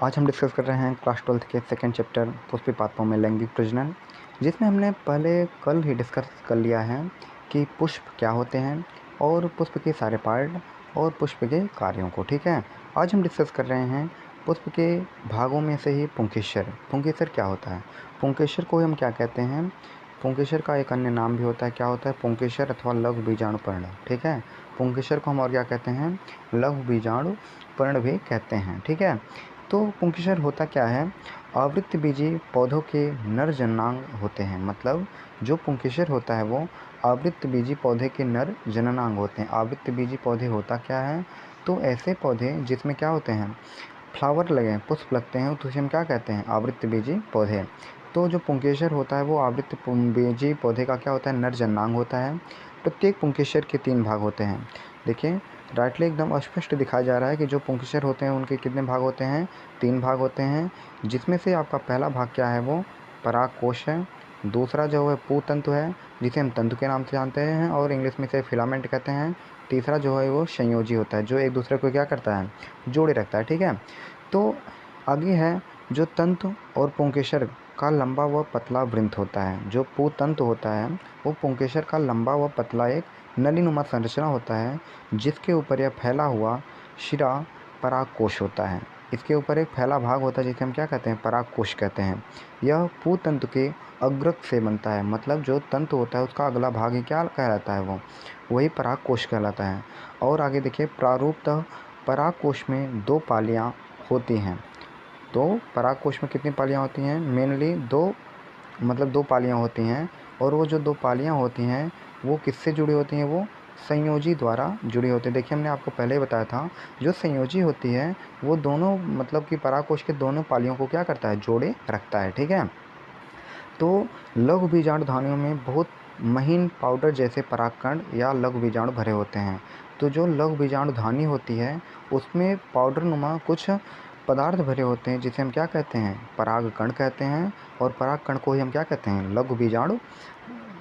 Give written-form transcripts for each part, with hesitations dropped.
आज हम डिस्कस कर रहे हैं क्लास 12th के सेकंड चैप्टर पुष्पी पात्रों में लैंगिक प्रजनन, जिसमें हमने पहले कल ही डिस्कस कर लिया है कि पुष्प क्या होते हैं और पुष्प के सारे पार्ट और पुष्प के कार्यों को। ठीक है, आज हम डिस्कस कर रहे हैं पुष्प के भागों में से ही पुंकेसर। पुंकेसर क्या होता है? पुंकेसर को हम क्या कहते हैं? पुंकेसर का एक अन्य नाम भी होता है, क्या होता है? पुंकेसर अथवा लघु बीजाणुपर्ण। ठीक है, पुंकेसर को हम और क्या कहते हैं? लघु बीजाणुपर्ण भी कहते हैं। ठीक है, तो पुंकेसर होता क्या है? आवृत्तबीजी पौधों के नर जननांग होते हैं। मतलब जो पुंकेसर होता है वो आवृत्तबीजी पौधे के नर जननांग होते हैं। आवृत्तबीजी पौधे होता क्या है? तो ऐसे पौधे जिसमें क्या होते हैं, फ्लावर लगे, पुष्प लगते हैं, तो उसे हम क्या कहते हैं? आवृत्तबीजी पौधे। तो जो पुंकेसर होता है वो आवृत्तबीजी पौधे का क्या होता है? नर जननांग होता है। प्रत्येक पुंकेसर के 3 भाग होते हैं। देखिए राइटली एकदम स्पष्ट दिखाया जा रहा है कि जो पुंकेसर होते हैं उनके कितने भाग होते हैं? 3 भाग होते हैं, जिसमें से आपका पहला भाग क्या है? वो परागकोश है। दूसरा जो है पूतंतु है, जिसे हम तंतु के नाम से जानते हैं और इंग्लिश में इसे फिलामेंट कहते हैं। तीसरा जो है वो संयोजी होता है, जो एक दूसरे को क्या करता है? जोड़े रखता है। ठीक है, तो आगे है जो तंतु और पुंकेसर का लंबा व पतला वृंत होता है। जो पूतंतु होता है वो पुंकेसर का लंबा व पतला एक नलीनुमा संरचना होता है, जिसके ऊपर यह फैला हुआ शिरा परागकोश होता है। इसके ऊपर एक फैला भाग होता है जिसे हम क्या कहते हैं? परागकोश कहते हैं। यह पूतंतु के अग्रक से बनता है। मतलब जो तंतु होता है उसका अगला भाग ही क्या कहलाता है? वो वही परागकोश कहलाता है। और आगे देखिए, प्रारूपतः परागकोश में 2 पालियाँ होती हैं। तो परागकोश में कितनी पालियाँ होती हैं? मेनली 2, मतलब 2 पालियाँ होती हैं। और वो जो 2 पालियाँ होती हैं वो किससे जुड़ी होती हैं? वो संयोजी द्वारा जुड़ी होती है। देखिए हमने आपको पहले ही बताया था, जो संयोजी होती है वो दोनों, मतलब कि परागकोश के दोनों पालियों को क्या करता है? जोड़े रखता है। ठीक है, तो लघु बीजाणु धानियों में बहुत महीन पाउडर जैसे परागकण या लघु बीजाणु भरे होते हैं। तो जो लघु बीजाणु धानी होती है उसमें पाउडर नुमा कुछ पदार्थ भरे होते हैं, जिसे हम क्या कहते हैं? परागकण कहते हैं। और परागकण को ही हम क्या कहते हैं? लघु बीजाणु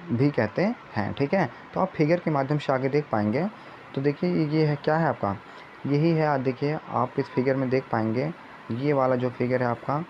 भी कहते हैं। ठीक है, तो आप फिगर के माध्यम से आगे देख पाएंगे। तो देखिए ये है, क्या है आपका? यही है, देखिए आप इस फिगर में देख पाएंगे, ये वाला जो फिगर है आपका,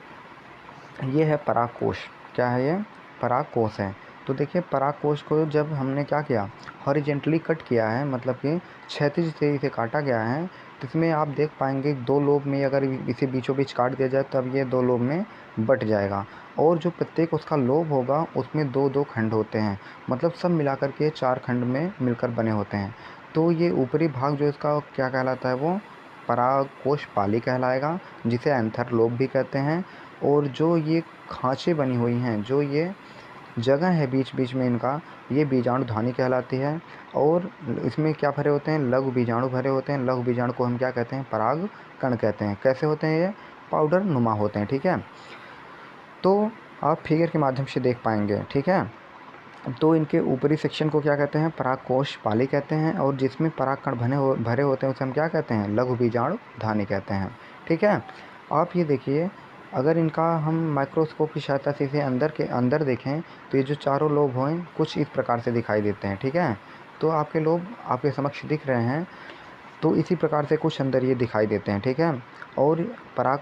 ये है परागकोश। क्या है ये? परागकोश है। तो देखिए परागकोश को जब हमने क्या किया? हॉरिजेंटली कट किया है, मतलब कि क्षैतिज से इसे काटा गया है। तो इसमें आप देख पाएंगे 2 लोब में अगर इसे बीचों बीच काट दिया जाए तब ये 2 लोब में बट जाएगा। और जो प्रत्येक उसका लोब होगा उसमें 2-2 खंड होते हैं। मतलब सब मिलाकर के 4 खंड में मिलकर बने होते हैं। तो ये ऊपरी भाग जो इसका क्या कहलाता है? वो परागकोश पाली कहलाएगा, जिसे एंथर लोब भी कहते हैं। और जो ये खाँचें बनी हुई हैं, जो ये जगह है बीच बीच में इनका, ये बीजाणु धानी कहलाती है। और इसमें क्या भरे होते हैं? लघु बीजाणु भरे होते हैं। लघु बीजाणु को हम क्या कहते हैं? पराग कण कहते हैं। कैसे होते हैं? ये पाउडर नुमा होते हैं। ठीक है, तो आप फिगर के माध्यम से देख पाएंगे। ठीक है, तो इनके ऊपरी सेक्शन को क्या कहते हैं? परागकोश पाली कहते हैं। और जिसमें परागकण भरे होते हैं उसे हम क्या कहते हैं? लघु बीजाणु धानी कहते हैं। ठीक है, आप ये देखिए, अगर इनका हम माइक्रोस्कोप की सहायता से इसे अंदर देखें तो ये जो चारों लोब हैं कुछ इस प्रकार से दिखाई देते हैं। ठीक है, तो आपके लोब आपके समक्ष दिख रहे हैं, तो इसी प्रकार से कुछ अंदर ये दिखाई देते हैं। ठीक है, और पराग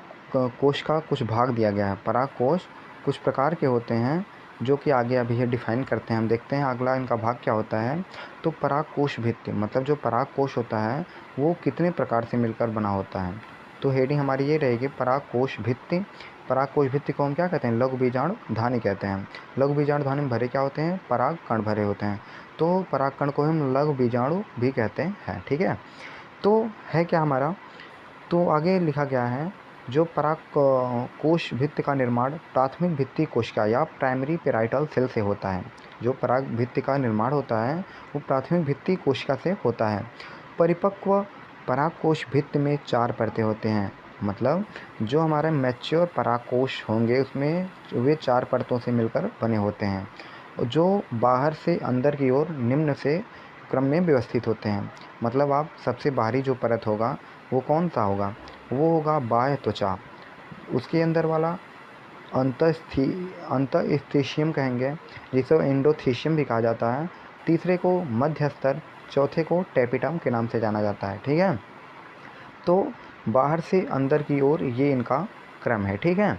कोश का कुछ भाग दिया गया है। परागकोश कुछ प्रकार के होते हैं जो कि आगे अभी ये डिफाइन करते हैं। हम देखते हैं अगला इनका भाग क्या होता है। तो परागकोश भित्ति, मतलब जो परागकोश होता है वो कितने प्रकार से मिलकर बना होता है? तो हेडिंग हमारी ये रहेगी, परागकोश भित्ति। परागकोश भित्ति को हम क्या कहते हैं? लघु बीजाणु धानी कहते हैं। लघु बीजाणु धानी में भरे क्या होते हैं? पराग कण भरे होते हैं। तो परागकण को हम लघु बीजाणु भी कहते हैं। ठीक है, तो है क्या हमारा? तो आगे लिखा गया है, जो पराग कोश भित्ति का निर्माण प्राथमिक भित्ति कोशिका या प्राइमरी पेराइटल सेल से होता है। जो पराग भित्ति का निर्माण होता है वो प्राथमिक भित्ति कोशिका से होता है। परिपक्व परागकोश भित्ति में 4 परतें होते हैं। मतलब जो हमारे मैच्योर परागकोश होंगे उसमें वे 4 परतों से मिलकर बने होते हैं, जो बाहर से अंदर की ओर निम्न से क्रम में व्यवस्थित होते हैं। मतलब आप सबसे बाहरी जो परत होगा वो कौन सा होगा? वो होगा बाह्य त्वचा। उसके अंदर वाला अंतःस्थीशियम कहेंगे, जिसे एंडोथीशियम भी कहा जाता है। तीसरे को मध्य स्तर, चौथे को टेपिटम के नाम से जाना जाता है। ठीक है, तो बाहर से अंदर की ओर ये इनका क्रम है, ठीक है।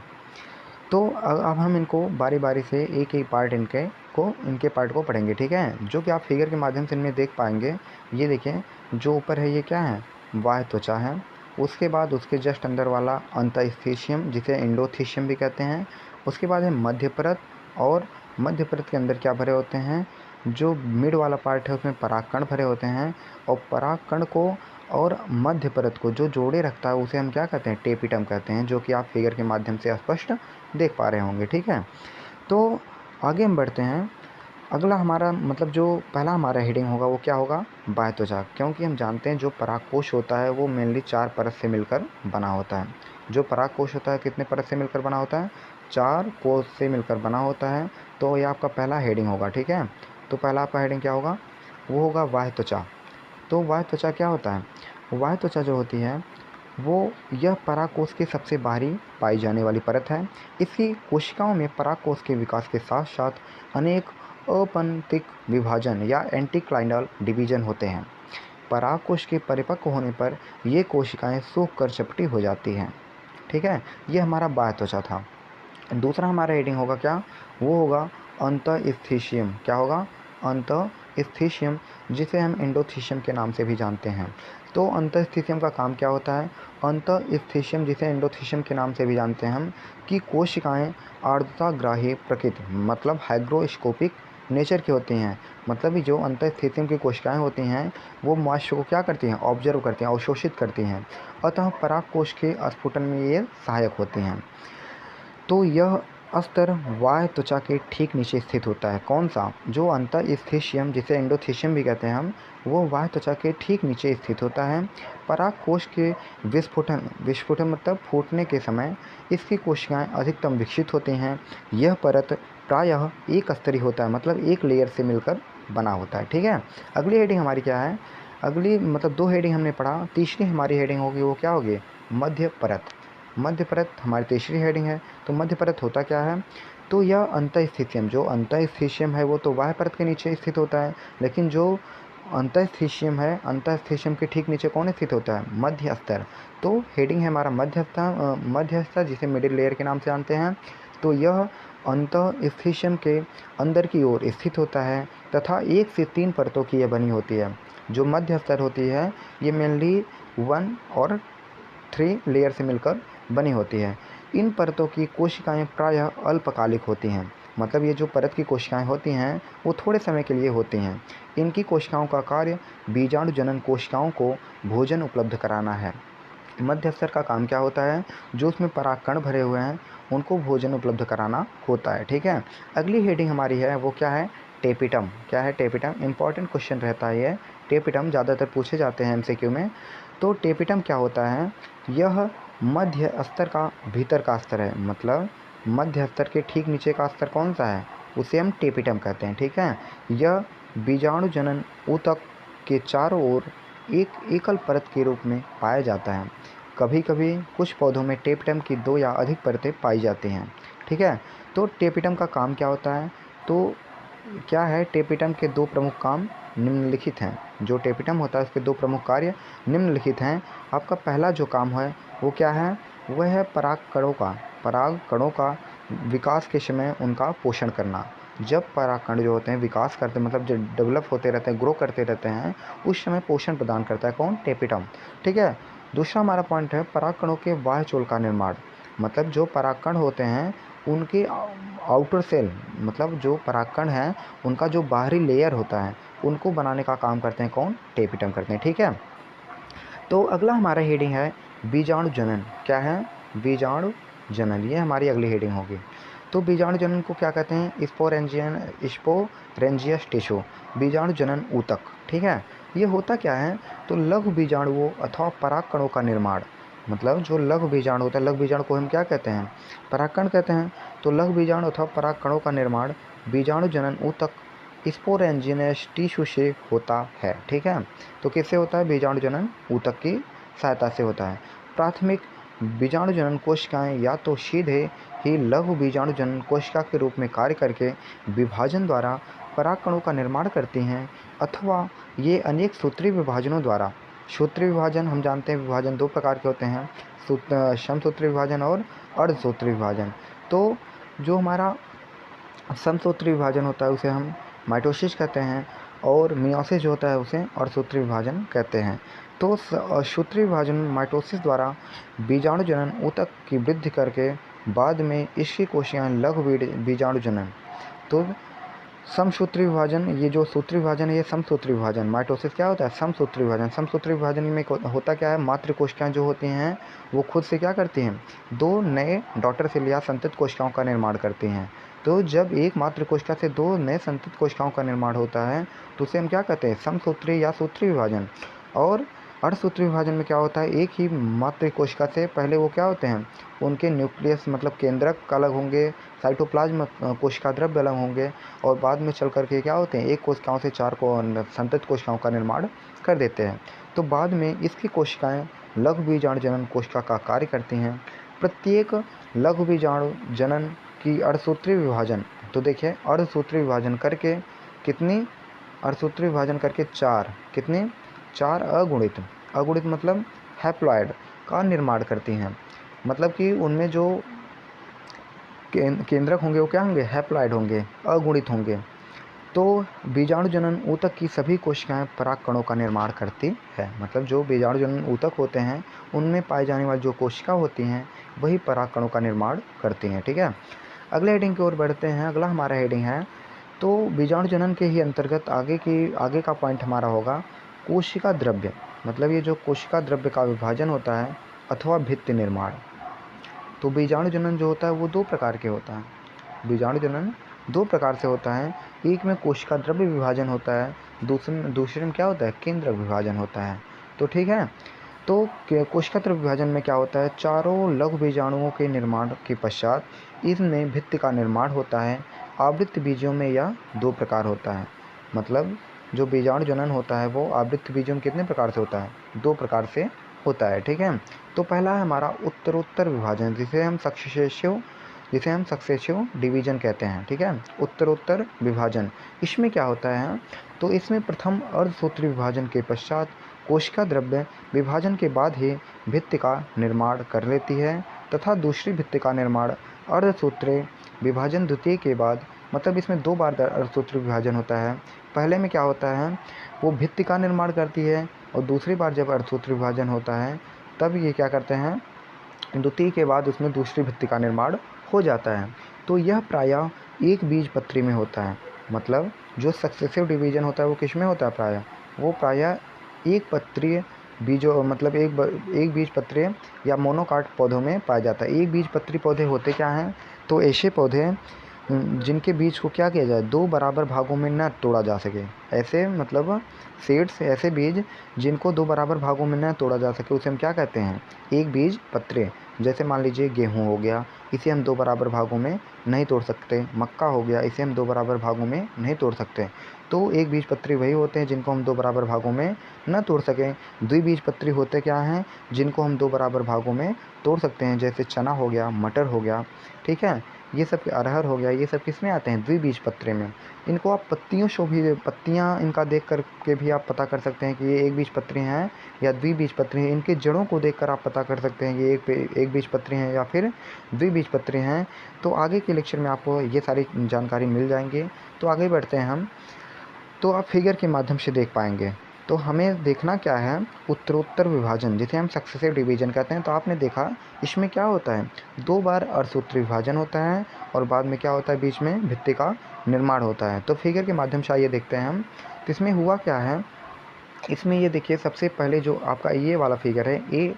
तो अब हम इनको बारी बारी से एक एक पार्ट इनके पार्ट को पढ़ेंगे, ठीक है। जो कि आप फिगर के माध्यम से इनमें देख पाएंगे। ये देखें, जो ऊपर है ये क्या है, बाह्य त्वचा है। उसके बाद उसके जस्ट अंदर वाला अंतःस्थीशियम, जिसे एंडोथीशियम भी कहते हैं। उसके बाद है मध्य परत, और मध्य परत के अंदर क्या भरे होते हैं, जो मिड वाला पार्ट है उसमें परागकण भरे होते हैं। और परागकण को और मध्य परत को जो जोड़े रखता है उसे हम क्या कहते हैं, टेपिटम कहते हैं, जो कि आप फिगर के माध्यम से स्पष्ट देख पा रहे होंगे, ठीक है। तो आगे हम बढ़ते हैं। अगला हमारा मतलब जो पहला हमारा हेडिंग होगा वो क्या होगा, बाह्य त्वचा। क्योंकि हम जानते हैं जो परागकोश होता है वो मेनली 4 परत से मिलकर बना होता है। जो परागकोश होता है कितने परत से मिलकर बना होता है, 4 कोश से मिलकर बना होता है। तो ये आपका पहला हेडिंग होगा, ठीक है। तो पहला आपका हेडिंग क्या होगा, वो होगा बाह्य त्वचा। तो बाह्य त्वचा क्या होता है, बाह्य त्वचा जो होती है वो यह परागकोश के सबसे बाहरी पाई जाने वाली परत है। इसकी कोशिकाओं में परागकोश के विकास के साथ साथ अनेक अपंतिक विभाजन या एंटीक्लाइनल डिवीजन होते हैं। परागकोश के परिपक्व होने पर ये कोशिकाएं सूख कर चपटी हो जाती हैं, ठीक है। ये हमारा बाह्य त्वचा था। दूसरा हमारा हेडिंग होगा क्या, वो होगा अंतःस्थीशियम। क्या होगा, अंतःस्थीशियम, जिसे हम एंडोथीशियम के नाम से भी जानते हैं। तो अंतःस्थीशियम का काम क्या होता है, अंतःस्थीशियम जिसे एंडोथीशियम के नाम से भी जानते हैं हम, कि कोशिकाएं आर्द्रताग्राही प्रकृति मतलब हाइग्रोस्कोपिक नेचर की होती हैं। मतलब जो अंतःस्थीशियम की कोशिकाएं होती हैं वो मॉइस्चर को क्या करती हैं, ऑब्जर्व करती हैं, अवशोषित करती हैं। अतः परागकोश के स्फुटन में ये सहायक होती हैं। तो यह स्तर बाह्य त्वचा के ठीक नीचे स्थित होता है। कौन सा, जो अंतःस्थीशियम जिसे एंडोथीशियम भी कहते हैं हम, वो बाह्य त्वचा के ठीक नीचे स्थित होता है। परागकोश के विस्फुटन मतलब फूटने के समय इसकी कोशिकाएं अधिकतम विकसित होती हैं। यह परत प्रायः एक स्तरीय होता है, मतलब एक लेयर से मिलकर बना होता है, ठीक है। अगली हेडिंग हमारी क्या है, अगली मतलब 2 हेडिंग हमने पढ़ा, तीसरी हमारी हेडिंग होगी वो क्या होगी, मध्य परत। मध्य परत हमारी तीसरी हेडिंग है। तो मध्य परत होता क्या है, तो यह अंतःस्थीशियम, जो अंतःस्थीशियम है वो तो बाह्य परत के नीचे स्थित होता है, लेकिन जो अंतःस्थीशियम है, अंतःस्थीशियम के ठीक नीचे कौन स्थित होता है, मध्य स्तर। तो हेडिंग है हमारा मध्य स्तर, जिसे मिडिल लेयर के नाम से जानते हैं। तो यह अंतःस्थीशियम के अंदर की ओर स्थित होता है तथा 1 से 3 परतों की यह बनी होती है। जो मध्य स्तर होती है ये मेनली 1 और 3 लेयर से मिलकर बनी होती है। इन परतों की कोशिकाएं प्रायः अल्पकालिक होती हैं। मतलब ये जो परत की कोशिकाएं होती हैं वो थोड़े समय के लिए होती हैं। इनकी कोशिकाओं का कार्य बीजाणु जनन कोशिकाओं को भोजन उपलब्ध कराना है। मध्य स्तर का काम क्या होता है, जो उसमें परागकण भरे हुए हैं उनको भोजन उपलब्ध कराना होता है, ठीक है। अगली हेडिंग हमारी है वो क्या है, टेपिटम। क्या है टेपिटम, इंपॉर्टेंट क्वेश्चन रहता है ये। टेपिटम ज़्यादातर पूछे जाते हैं एमसीक्यू में। तो टेपिटम क्या होता है, यह मध्य स्तर का भीतर का स्तर है। मतलब मध्य स्तर के ठीक नीचे का स्तर कौन सा है, उसे हम टेपिटम कहते हैं, ठीक है। यह बीजाणु जनन ऊतक के चारों ओर एक एकल परत के रूप में पाया जाता है। कभी कभी कुछ पौधों में टेपिटम की 2 या अधिक परतें पाई जाती हैं, ठीक है। तो टेपिटम का काम क्या होता है, तो क्या है, टेपिटम के 2 प्रमुख काम निम्नलिखित हैं। जो टेपिटम होता है उसके 2 प्रमुख कार्य निम्नलिखित हैं। आपका पहला जो काम है वो क्या है, वह है परागकणों का विकास के समय उनका पोषण करना। जब परागकण जो होते हैं विकास करते मतलब जब डेवलप होते रहते हैं, ग्रो करते रहते हैं, उस समय पोषण प्रदान करता है कौन, टेपिटम, ठीक है। दूसरा हमारा पॉइंट है परागकणों के बाह्य चोल का निर्माण। मतलब जो परागकण होते हैं उनके आउटर सेल, मतलब जो परागकण हैं उनका जो बाहरी लेयर होता है उनको बनाने का काम करते हैं कौन, टेपिटम करते हैं, ठीक है। तो अगला हमारा हेडिंग है बीजाणु जनन। क्या है, बीजाणु जनन, ये हमारी अगली हेडिंग होगी। तो बीजाणु जनन को क्या कहते हैं, स्पोरेंजियस टिश्यू, बीजाणु जनन ऊतक, ठीक है। ये होता क्या है, तो लघु बीजाणुओं अथवा परागकणों का निर्माण। मतलब जो लघु बीजाणु होता है, लघु बीजाणु को हम क्या कहते हैं, परागकण कहते हैं। तो लघु बीजाणु अथवा परागकणों का निर्माण बीजाणु जनन ऊतक स्पोरेंजियस टिश्यू से होता है, ठीक है। तो किससे होता है, बीजाणु जनन ऊतक की सहायता से होता है। प्राथमिक बीजाणु जनन कोशिकाएं या तो सीधे ही लघु बीजाणु जनन कोशिका के रूप में कार्य करके विभाजन द्वारा परागकणों का निर्माण करती हैं, अथवा ये अनेक सूत्रीय विभाजनों द्वारा, सूत्रीय विभाजन हम जानते हैं विभाजन 2 प्रकार के होते हैं, समसूत्री विभाजन और अर्धसूत्री विभाजन। तो जो हमारा समसूत्री विभाजन होता है उसे हम माइटोसिस कहते हैं, और मियोसिस जो होता है उसे अर्धसूत्री विभाजन कहते हैं। तो सूत्री विभाजन माइटोसिस द्वारा बीजाणु जनन ऊतक की वृद्धि करके बाद में इसकी कोशिकाएं लघु बीजाणु जनन। तो समसूत्री विभाजन, ये जो सूत्री विभाजन है ये समसूत्री विभाजन, माइटोसिस क्या होता है समसूत्री विभाजन। समसूत्री विभाजन में होता क्या है, मातृ कोशिकाएं जो होती हैं वो खुद से क्या करती हैं, 2 नए डॉटर सेल या संतत कोशिकाओं का निर्माण करती हैं। तो जब एक मातृ कोशिका से 2 नए संतत कोशिकाओं का निर्माण होता है तो उसे हम क्या कहते हैं, समसूत्री या सूत्री विभाजन। और अर्धसूत्री विभाजन में क्या होता है, एक ही मातृ कोशिका से पहले वो क्या होते हैं, उनके न्यूक्लियस मतलब केंद्रक अलग होंगे, साइटोप्लाज्म कोशिका द्रव्य अलग होंगे, और बाद में चल करके क्या होते हैं, एक कोशिकाओं से 4 संतत कोशिकाओं का निर्माण कर देते हैं। तो बाद में इसकी कोशिकाएं लघु बीजाणु जनन कोशिका का कार्य करती हैं। प्रत्येक लघु बीजाणु जनन की अर्धसूत्री विभाजन, तो देखिए अर्धसूत्री विभाजन करके कितनी, अर्धसूत्री विभाजन करके 4 कितने, 4 अगुणित मतलब हैप्लॉइड का निर्माण करती हैं। मतलब कि उनमें जो केंद्रक होंगे वो क्या होंगे, हैप्लॉइड होंगे, अगुणित होंगे। तो बीजाणु जनन ऊतक की सभी कोशिकाएं पराग कणों का निर्माण करती है। मतलब जो बीजाणु जनन ऊतक होते हैं उनमें पाई जाने वाली जो कोशिका होती हैं वही पराग कणों का निर्माण करती हैं। ठीक है, अगले हेडिंग की ओर बढ़ते हैं। अगला हमारा हेडिंग है, तो बीजाणु जनन के ही अंतर्गत आगे का पॉइंट हमारा होगा कोशिका द्रव्य। मतलब ये जो कोशिका द्रव्य का विभाजन होता है अथवा भित्ति निर्माण। तो बीजाणु जनन जो होता है वो 2 प्रकार के होता है। बीजाणु जनन 2 प्रकार से होता है, एक में कोशिका द्रव्य विभाजन होता है, दूसरे में क्या होता है, केंद्रक विभाजन होता है। तो ठीक है, तो कोशिका द्रव्य विभाजन में क्या होता है, चारों लघु बीजाणुओं के निर्माण के पश्चात इसमें भित्ति का निर्माण होता है। आवृत्त बीजों में यह 2 प्रकार होता है। मतलब जो बीजाणु जनन होता है वो आवृत्त बीजों में कितने प्रकार से होता है, 2 प्रकार से होता है। ठीक है, तो पहला है हमारा उत्तरोत्तर विभाजन, जिसे हम सक्सेसिव डिवीजन कहते हैं। ठीक है, उत्तरोत्तर विभाजन, इसमें क्या होता है, तो इसमें प्रथम अर्धसूत्री विभाजन के पश्चात कोशिका द्रव्य विभाजन के बाद ही भित्ति का निर्माण कर लेती है, तथा दूसरी भित्ति का निर्माण अर्धसूत्री विभाजन द्वितीय के बाद। मतलब इसमें 2 बार अर्धसूत्री विभाजन होता है। पहले में क्या होता है, वो भित्ति का निर्माण करती है, और दूसरी बार जब अर्धसूत्री विभाजन होता है तब ये क्या करते हैं, द्वितीय के बाद उसमें दूसरी भित्ति का निर्माण हो जाता है। तो यह प्रायः एक बीजपत्री में होता है। मतलब जो सक्सेसिव डिवीजन होता है वो किस में होता है, वो प्रायः एक पत्रीय बीजों मतलब एक बीजपत्रीय या मोनोकाट पौधों में पाया जाता है। एक बीजपत्री पौधे होते क्या हैं, तो ऐसे पौधे जिनके बीज को क्या किया जाए, 2 बराबर भागों में न तोड़ा जा सके। ऐसे मतलब सीड्स, ऐसे बीज जिनको 2 बराबर भागों में न तोड़ा जा सके उसे हम क्या कहते हैं, एक बीज पत्रे। जैसे मान लीजिए गेहूँ हो गया, इसे हम 2 बराबर भागों में नहीं तोड़ सकते। मक्का हो गया, इसे हम 2 बराबर भागों में नहीं तोड़ सकते। तो एक बीजपत्री वही होते हैं जिनको हम 2 बराबर भागों में न तोड़ सकें। द्विबीजपत्री होते क्या हैं, जिनको हम 2 बराबर भागों में तोड़ सकते हैं। जैसे चना हो गया, मटर हो गया, ठीक है, ये सब अरहर हो गया, ये सब किस में आते हैं, द्विबीजपत्री में। इनको आप पत्तियाँ इनका देख कर के भी आप पता कर सकते हैं कि ये एक बीजपत्री हैं या द्विबीजपत्री हैं। इनके जड़ों को देखकर आप पता कर सकते हैं कि ये एक बीजपत्री हैं या फिर द्विबीजपत्री हैं। तो आगे के लेक्चर में आपको ये सारी जानकारी मिल जाएंगे। तो आगे बढ़ते हैं हम, तो आप फिगर के माध्यम से देख पाएंगे। तो हमें देखना क्या है, उत्तरोत्तर विभाजन जिसे हम सक्सेसिव डिवीजन कहते हैं। तो आपने देखा इसमें क्या होता है, 2 बार अर्धसूत्री विभाजन होता है और बाद में क्या होता है, बीच में भित्ति का निर्माण होता है। तो फिगर के माध्यम से आइए देखते हैं हम। तो इसमें हुआ क्या है, इसमें ये देखिए सबसे पहले जो आपका ये वाला फिगर है ए,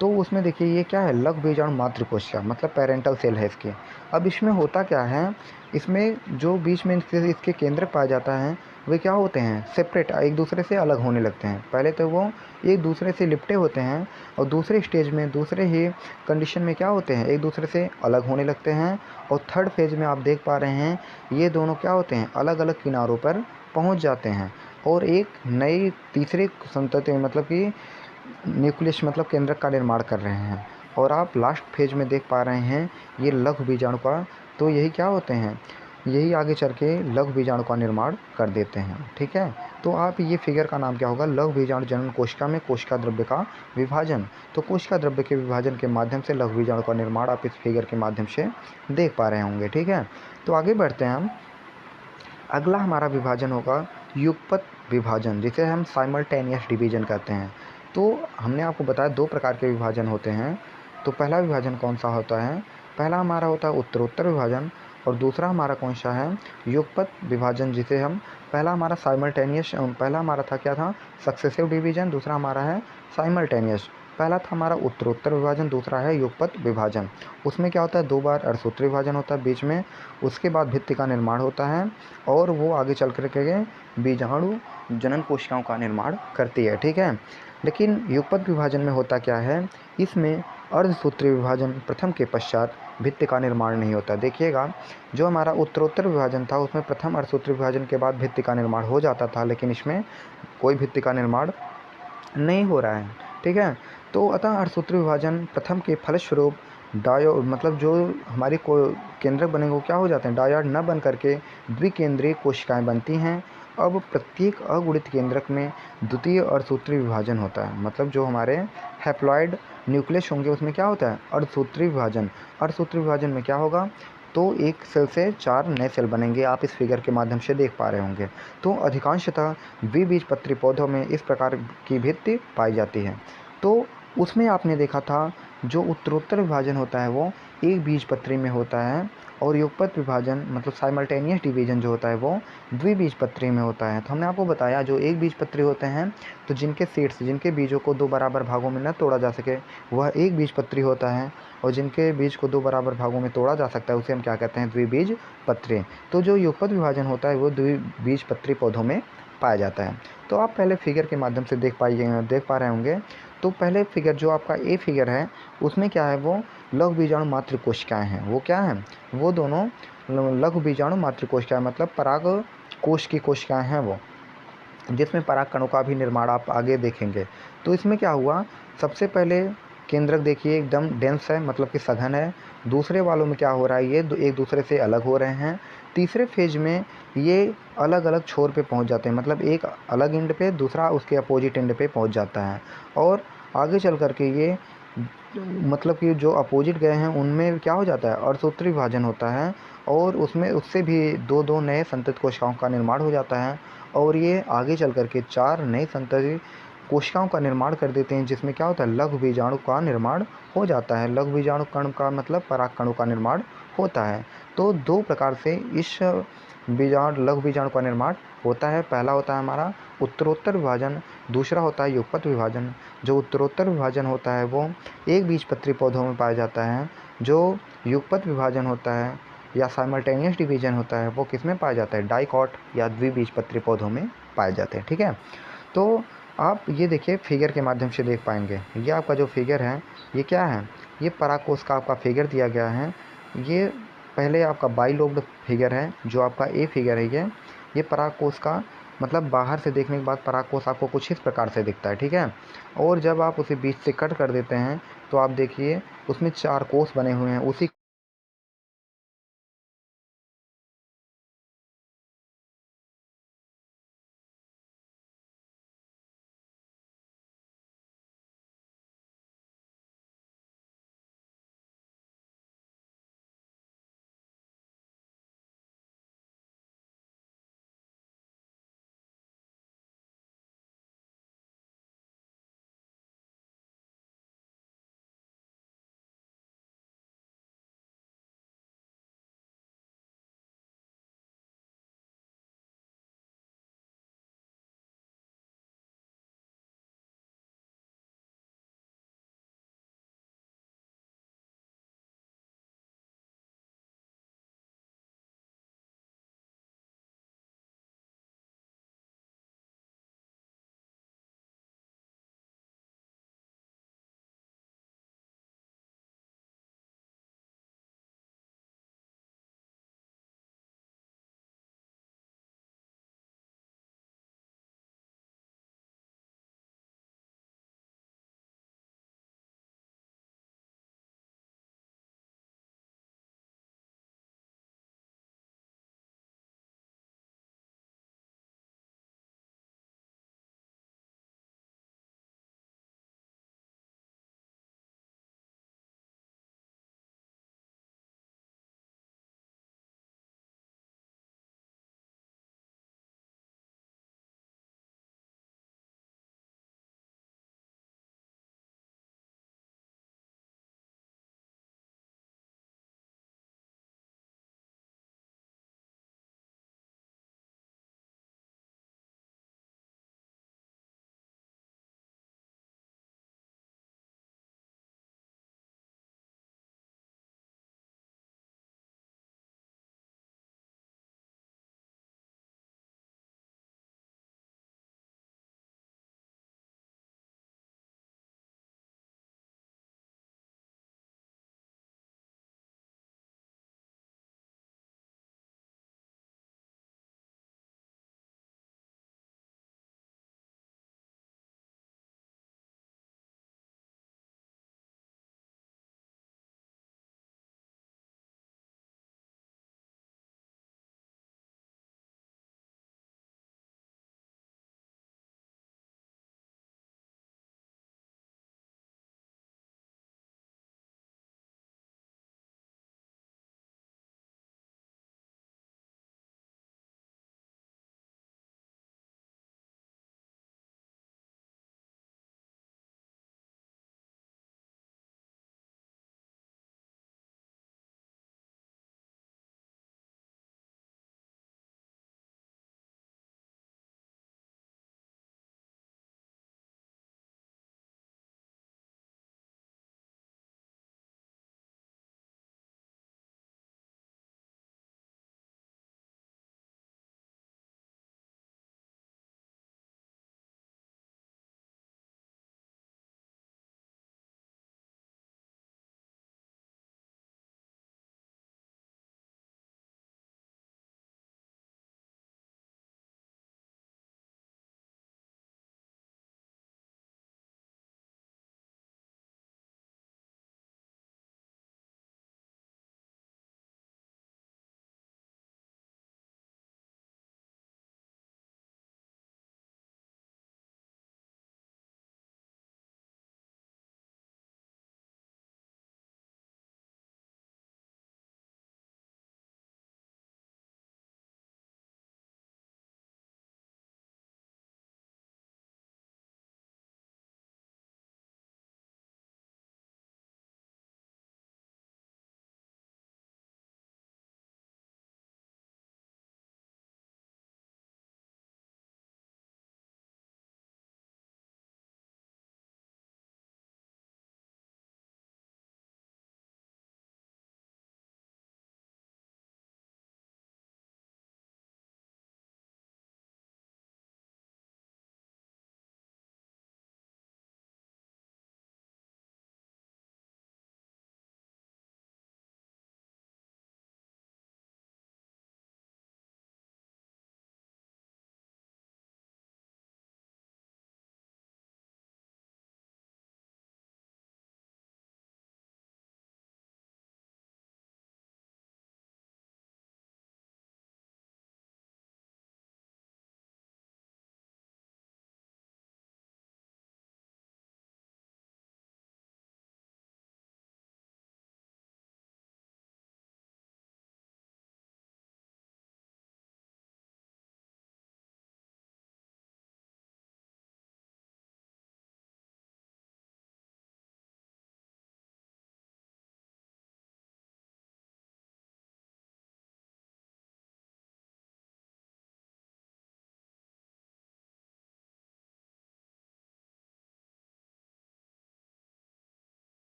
तो उसमें देखिए ये क्या है, लघु बीजाणु मातृ कोशिका मतलब पेरेंटल सेल है इसके। अब इसमें होता क्या है, इसमें जो बीच में इसके केंद्र पाया जाता है वे क्या होते हैं, सेपरेट, एक दूसरे से अलग होने लगते हैं। पहले तो वो एक दूसरे से लिपटे होते हैं और दूसरे स्टेज में, दूसरे ही कंडीशन में क्या होते हैं, एक दूसरे से अलग होने लगते हैं। और थर्ड फेज में आप देख पा रहे हैं ये दोनों क्या होते हैं, अलग अलग किनारों पर पहुंच जाते हैं और एक नई तीसरे संतति मतलब कि न्यूक्लियस मतलब केंद्रक का निर्माण कर रहे हैं। और आप लास्ट फेज में देख पा रहे हैं ये लघु बीजाणु का, तो यही क्या होते हैं, यही आगे चल के लघु बीजाणु का निर्माण कर देते हैं। ठीक है, तो आप ये फिगर का नाम क्या होगा, लघु बीजाणु जनन कोशिका में कोशिका द्रव्य का विभाजन। तो कोशिका द्रव्य के विभाजन के माध्यम से लघु बीजाणु का निर्माण आप इस फिगर के माध्यम से देख पा रहे होंगे। ठीक है, तो आगे बढ़ते हैं हम। अगला हमारा विभाजन होगा युगपत विभाजन, जिसे हम साइमल्टेनियस डिवीजन कहते हैं। तो हमने आपको बताया दो प्रकार के विभाजन होते हैं। तो पहला विभाजन कौन सा होता है, पहला हमारा होता है उत्तरोत्तर विभाजन, और दूसरा हमारा कौन सा है, युगपत विभाजन, जिसे हम पहला हमारा साइमल्टेनियस, पहला हमारा था क्या था, सक्सेसिव डिवीजन, दूसरा हमारा है साइमल्टेनियस। पहला था हमारा उत्तरोत्तर विभाजन, दूसरा है युगपत विभाजन। उसमें क्या होता है, दो बार अर्धसूत्री विभाजन होता है बीच में, उसके बाद भित्ति का निर्माण होता है और वो आगे चल कर के बीजाणु जनन कोशिकाओं का निर्माण करती है। ठीक है, लेकिन युगपत विभाजन में होता क्या है, इसमें अर्धसूत्री विभाजन प्रथम के पश्चात भित्ति का निर्माण नहीं होता। देखिएगा, जो हमारा उत्तरोत्तर विभाजन था उसमें प्रथम अर्धसूत्री विभाजन के बाद भित्ति का निर्माण हो जाता था, लेकिन इसमें कोई भित्ति का निर्माण नहीं हो रहा है। ठीक है, तो अतः अर्धसूत्री विभाजन प्रथम के फलस्वरूप मतलब जो हमारी केंद्रक बनेंगे वो क्या हो जाते हैं, डायोड न बन करके द्विकेंद्रीय कोशिकाएं बनती हैं। अब प्रत्येक अगुणित केंद्रक में द्वितीय अर्धसूत्री विभाजन होता है, मतलब जो हमारे हैप्लॉइड न्यूक्लियस होंगे उसमें क्या होता है, अर्धसूत्री विभाजन। अर्धसूत्री विभाजन में क्या होगा, तो एक सेल से 4 नए सेल बनेंगे, आप इस फिगर के माध्यम से देख पा रहे होंगे। तो अधिकांशतः द्विबीजपत्री पौधों में इस प्रकार की भित्ति पाई जाती है। तो उसमें आपने देखा था जो उत्तरोत्तर विभाजन होता है वो एक बीजपत्री में होता है, और युगपत विभाजन मतलब साइमल्टेनियस डिवीजन जो होता है वो द्विबीजपत्री में होता है। तो हमने आपको बताया जो एक बीजपत्री होते हैं, तो जिनके सीड्स, जिनके बीजों को दो बराबर भागों में न तोड़ा जा सके वह एक बीजपत्री होता है, और जिनके बीज को दो बराबर भागों में तोड़ा जा सकता है उसे हम क्या कहते हैं, द्विबीजपत्री। तो जो युगपत विभाजन होता है वो द्विबीजपत्री पौधों में पाया जाता है। तो आप पहले फिगर के माध्यम से देख पा रहे होंगे। तो पहले फिगर जो आपका ए फिगर है उसमें क्या है, वो लघु बीजाणु मातृ कोशिकाएं हैं। वो क्या हैं, वो दोनों लघु बीजाणु मातृ कोशिकाएं मतलब पराग कोश की कोशिकाएं हैं वो, जिसमें पराग कणों का भी निर्माण आप आगे देखेंगे। तो इसमें क्या हुआ, सबसे पहले केंद्रक देखिए एकदम डेंस है, मतलब कि सघन है। दूसरे वालों में क्या हो रहा है, ये एक दूसरे से अलग हो रहे हैं। तीसरे फेज में ये अलग अलग छोर पे पहुंच जाते हैं, मतलब एक अलग एंड पे, दूसरा उसके अपोजिट एंड पे पहुंच जाता है। और आगे चल करके ये मतलब कि जो अपोजिट गए हैं उनमें क्या हो जाता है, अर्धसूत्री विभाजन होता है, और उसमें उससे भी दो दो नए संतति कोशिकाओं का निर्माण हो जाता है, और ये आगे चल करके 4 नए संतति कोशिकाओं का निर्माण कर देते हैं, जिसमें क्या होता है, लघु बीजाणु का निर्माण हो जाता है। लघु बीजाणु कण का मतलब पराग कणों का निर्माण होता है। तो दो प्रकार से इस लघु बीजाणु का निर्माण होता है। पहला होता है हमारा उत्तरोत्तर विभाजन, दूसरा होता है युगपत विभाजन। जो उत्तरोत्तर विभाजन होता है वो एक बीजपत्री पौधों में पाया जाता है, जो युगपत विभाजन होता है या साइमल्टेनियस डिवीजन होता है वो किस में पाया जाता है, डाइकॉट या द्विबीजपत्री पौधों में पाए जाते हैं। ठीक है, तो आप ये देखिए फिगर के माध्यम से देख पाएंगे, ये आपका जो फिगर है ये क्या है, ये परागकोश का आपका फिगर दिया गया है। ये पहले आपका बाइलोब्ड फिगर है, जो आपका ए फिगर है ये परागकोश का मतलब बाहर से देखने के बाद परागकोश आपको कुछ इस प्रकार से दिखता है। ठीक है, और जब आप उसे बीच से कट कर देते हैं तो आप देखिए उसमें 4 कोष बने हुए हैं। उसी